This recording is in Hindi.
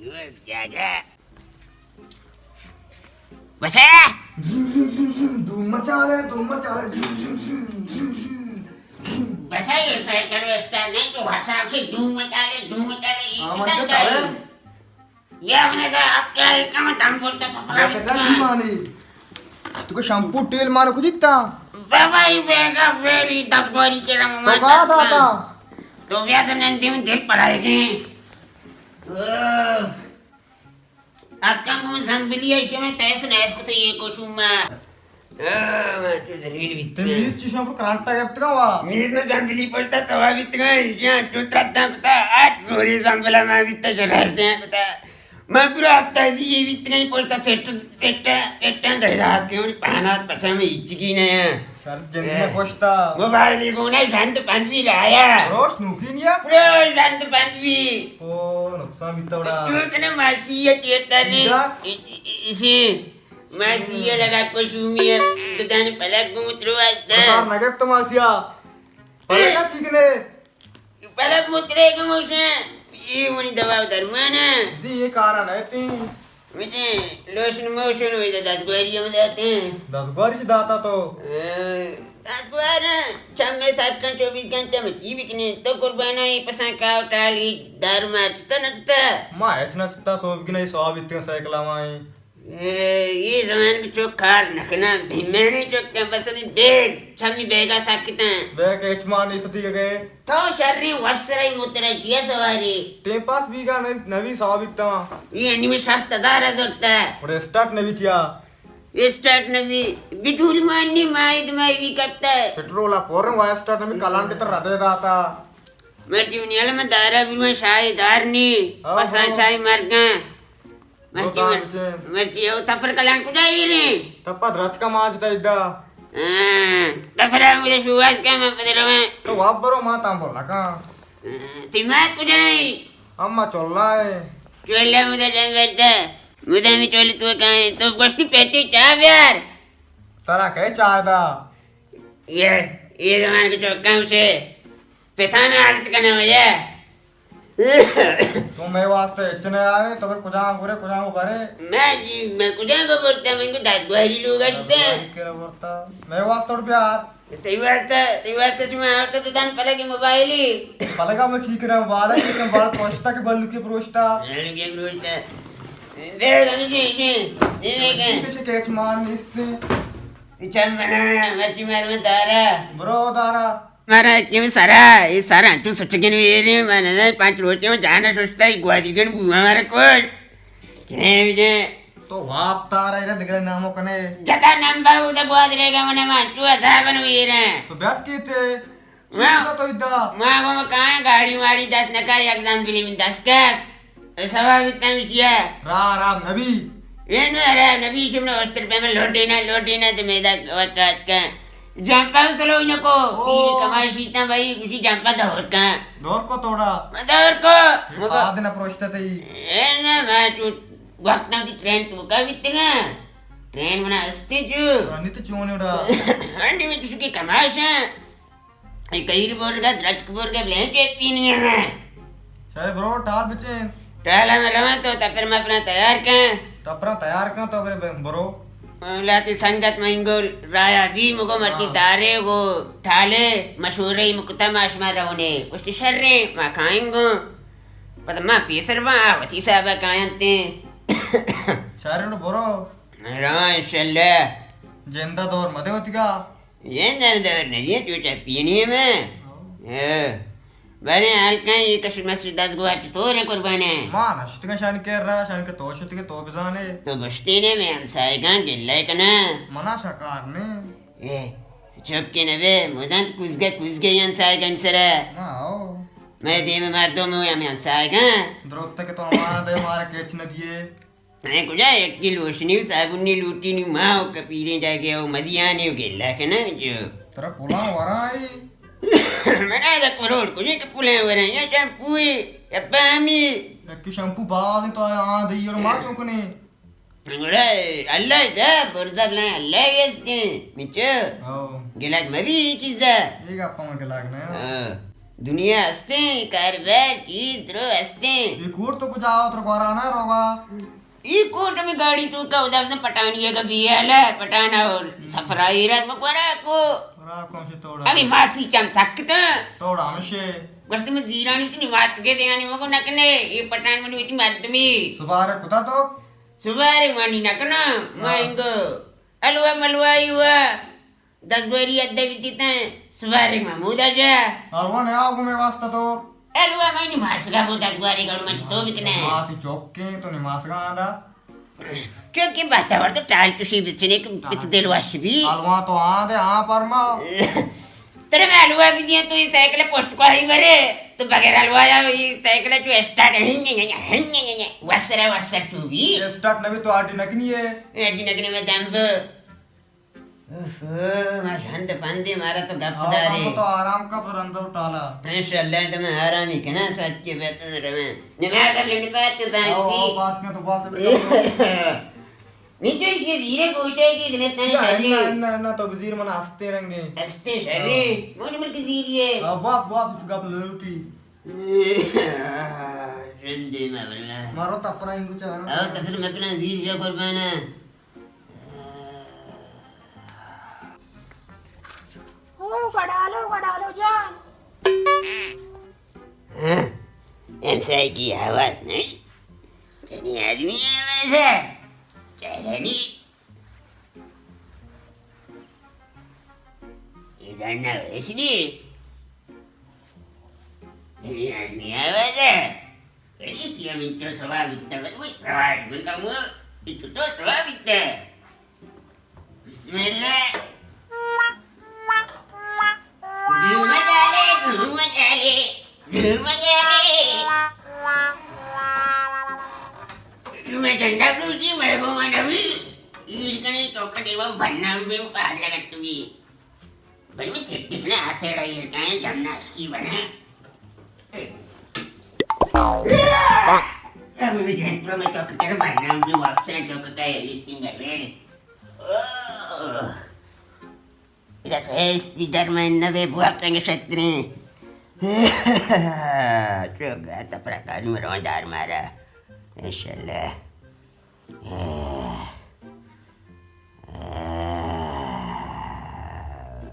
क्या बसे धूम मचा रहे बसे ये साइकिल वेस्टा नहीं तो भाषा से धूम मचा ले ये हमने कहा आप क्या है क्या मैं दाम बोलता सफला माने तुको शैम्पू तेल मारो कुछ इतना बाबा ही बेगा वेली 10 गोरी के रंग तो कहा था तो व्याज नंदी में दिल पड़ाएगी आज का मैं संभली है इसमें तैस न इसको तो ये कोशुमा मैं तो जलील बित ये चीज़ों पर करांटा है अब तक हुआ नींद में संभली पड़ता तो वह बित गए यहाँ टूटा था कुता 8 सोरी संभला मैं बित जरास हैं कुता मैं पूरा हफ्ता जी ये बित गई पड़ता सेट दहरात के उन्हें पहनात पचा में इचकी नहीं है शायद जल्दी में कोश्ता मोबाइल ही को नहीं शांत पंद्वी लाया रोश नूकी नहीं है रोश शांत पंद्वी ओ नुकसान बिता बड़ा क्यों मासी ये चेता ने इसे मासी ये लगा कुछ उम्मीद तो जाने पलक गुमत्रो आस्ता बता नगेब तो मासिया पलका चीकने पलक मुत्रे के मुझे ये मुनी दवा धर्माना जी ये कारण है ती मुझे लोशन मोशन हुई तो 10 गोरियों में जाते हैं 10 गोरी से दाता तो 10 गोर चम्मे 7 घंटे 24 घंटे में जी बिकने तो कुर्बाना ही पसा का उठाली दारू मार तो नचता माँ ऐचना चित्ता सोब की नहीं सोब इतने साइकिल आमाई ये जमान के चौक खार नखना मैंने चौक कैंपस में बेग छमी बेगा साकिता बैग एचमान इस सती के तो शर्री वस्त्राई मुतरा ये सवारी टेम पास भी का नवी सोब इतना ये एनिमे 7,000 जोड़ता और स्टार्ट नवी चिया स्टार्ट नवी बिटूल माननी माइद माई भी करता है पेट्रोल आ पोरन वाया स्टार्ट नवी कलान के तर रदे दाता मर्जी नियाल में दारा बिरवा शाही दारनी पसा शाही मरगा मर्जी वो तफर कलान को जाई रे तप्पा द्रच का माज ता इद्दा तफरा मुझे शुवास क्या मैं पदर में तो वाप बरो माँ ताम बोला का तिमात को जाई अम्मा चोल्ला है चोल्ला मुझे टाइम बैठता मुझे भी चोली तो कहाँ तो गोश्ती पेटी चाह यार तारा कहे चाह दा ये जमान के चौका उसे पेथाना हालत करने वजह तो मैं वास्ते इचने आए तो फिर कुछ को भरे मैं कुछ को बोलता मैं को दाद गोहरी लोग आते केरा बोलता मैं वास्ते और प्यार तई वास्ते तुम्हें आवड़ता तो दान पलक मोबाइल ही पलका में चीक रहा बाला चीक रहा बाल पोस्टा के बल्लू के प्रोस्टा देख अनुशी कैसे कैच मार इसने चल मना मर्ची मार में दारा ब्रो दारा मारा कि मैं सारा ये सारा अंटू सच्चे नहीं ये रे मैंने 5 रोटी में जाना सोचता है ग्वादी के बुआ हमारे को क्या विजय तो वाप तारा इधर दिख रहे नामों कने जता नंबर उधर ग्वाद रहेगा मने मांटू ऐसा बन हुई रे तो बैठ के थे तो इधर माँ को मैं कहाँ गाड़ी मारी 10 न का एग्जाम बिली में 10 का ऐसा बात इतना विषय राम नबी ये न रे नबी शिमने वस्त्र पे में लोटी ना तो मेरा वक्त का जंपा चलो इनको ये कमाई सीता भाई उसी जंपा दौर को तोड़ा को मुझे आधे ना प्रोस्टा थे ए ना मैं तो वक्त ना ट्रेन तो का बितगा ट्रेन मना अस्ते जो अन्य तो क्यों नहीं उड़ा अन्य में किसी की कमाई से ये कई बोल का द्रच बोल का ब्लैंक पीनी है मैं शायद ब्रो टाल बचे टाला में रहा तो तब फिर मैं अपना तैयार कर तो फिर ब्रो लाती संगत महिंगो राया दी मुगो मरती तारे गो ठाले मशहूर ही मुक्ता माशमा रहोने उसकी शर्रे माँ खाएंगो पता माँ पीसर माँ वची साहब कायंते शायद उन्हें बोरो रहा इंशाल्लाह जिंदा दौर मदे होती का ये दर नहीं है चूचा पीनी है मैं बने हाल कहीं ये कश्मीर में 10 गुआच तो रे कुर्बाने मां नश्त का शान कह रहा शान के तोशत के तो बजाने तो बस्ती ने में हम साइगां गिल्ले कना मना शकार ने ए चुप के नबे मुझे कुछ गए यन साइगां सरे आओ मैं दे में मार दो मैं यन साइगां दोस्त के तो हमारा दे हमारे केच न दिए नहीं कुछ है 1 किलो शनी साबुन नी लूटी नी मां के पीरे जाके वो मदिया ने गिल्ला कना जो तेरा पुला वराई मैंने ऐसा करोड़ कुछ के पुले हो रहे हैं ये शैम्पू है पामी एक शैम्पू बाद तो आ दई और मां क्यों कने ngora Allah ida borda blan Allah yesti micho ओ gelak mali chiza ये का पामा के लागने दुनिया हंसते कारबार चित्र हंसते ये कूट तो कुछ आओ तो गोरा ना रोगा ये कोट में गाड़ी तू का उधर से पटानिया का भी है पटाना और सफराई रात में कोरा को रा कौन से तोड़ा अभी मासी चम सकता तोड़ा हमेशे बस में जीरानी इतनी बात के देनी मको नकने ये पटान में इतनी मर्द में सुबह रे कुता तो सुबह रे मानी नकना माइंगो अलवा मलवाई हुआ 10 बारी अद्दे बीतीते सुबह रे मामूदा जा अलवा ने आओ में वास्ता तो अलवा मानी मासगा वो 10 बारी गल मच तो बिकने माती चौके तो ने मासगा आंदा क्योंकि बातावर तो टाल तुसी बिचने के बित दिलवाश भी अलवा तो आंदे आ परमा तेरे में अलवा भी दिया तो ये साइकिल पोस्ट को ही भरे तो बगैर अलवा या ये साइकिल जो स्टार्ट हिंगे वसर तू भी स्टार्ट नवी तो आटी नकनी है एडी नगने में दम मैं शांत पंदे मारा तो गपदारे तो आराम का पर अंदर उठाला इंशाल्लाह तो मैं आराम ही करना सच के बैठन रहे नमाज लेने बात तो बात में तो बात से नीचे से धीरे पूछे कि इतने तने ना तो वजीर मन हंसते रहेंगे हंसते शरे मुझे मन किसी लिए अब बाप तू गप लूटी रंदे में वल्ला मारो तपरा इनको चाह रहा अब तो फिर मैं अपना जीर क्या कर पाना गडालो जान एमसाई की आवाज नहीं चनी आदमी आवाज है चरनी इधर ना वैसनी चनी आदमी आवाज है कहीं सिया मिंचो स्वाभित वो स्वाभित का मुँह इचु तो स्वाभित है बिस्मिल्लाह धूम जाले मैं झंडा पूछी मेरे को मैं अभी इरकने चौकट एवं भन्ना भी पार लगत भी बन में ठिकने आसे रही इरकने जमनास्की बने अब मैं झंडा में चौकट कर भन्ना भी वापस चौकट का एडिटिंग कर इधर मैं नवे बुआब संगे शत्रु coba tabrakan merontar marah Insyaallah